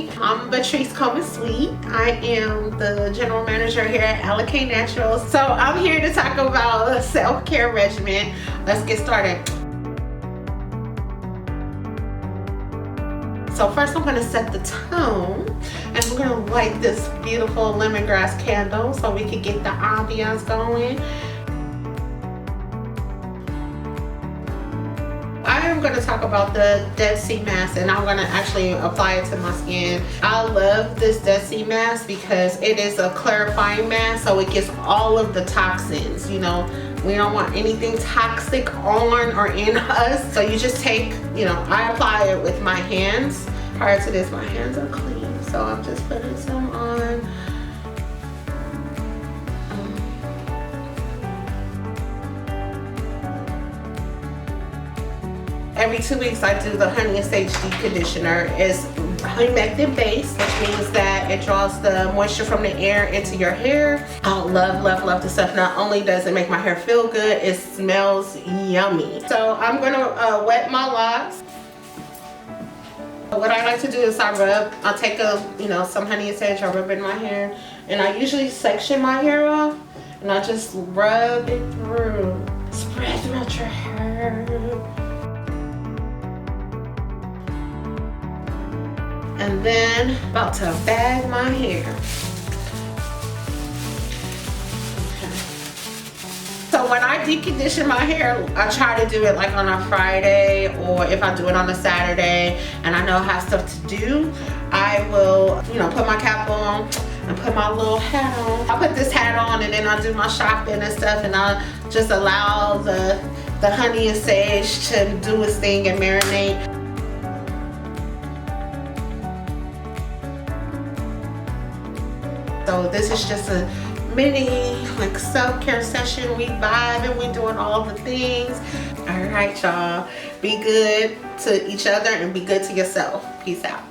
me. I'm Betrice Sweet. I am the general manager here at Alikay Naturals. So I'm here to talk about a self-care regimen. Let's get started. So first I'm going to set the tone, and I'm going to light this beautiful lemongrass candle so we can get the ambiance going. I am going to talk about the Dead Sea mask, and I'm going to actually apply it to my skin. I love this Dead Sea mask because it is a clarifying mask, so it gets all of the toxins. You know, we don't want anything toxic on or in us. So you just take, you know, I apply it with my hands. Prior to this, my hands are clean, so I'm just putting some on. Every 2 weeks I do the Honey and Sage Deep Conditioner. It's humectant based, which means that it draws the moisture from the air into your hair. I love this stuff. Not only does it make my hair feel good, it smells yummy. So I'm gonna wet my locks. What I like to do is I'll take some Honey and Sage, I rub it in my hair, and I usually section my hair off, and I just rub it through. Spread throughout your hair. And then about to bag my hair. Okay. So when I deep condition my hair, I try to do it like on a Friday, or if I do it on a Saturday and I know I have stuff to do, I will, put my cap on and put my little hat on. I put this hat on and then I do my shopping and stuff, and I just allow the Honey and Sage to do its thing and marinate. So this is just a mini self-care session. We vibing, we doing all the things. All right, y'all. Be good to each other and be good to yourself. Peace out.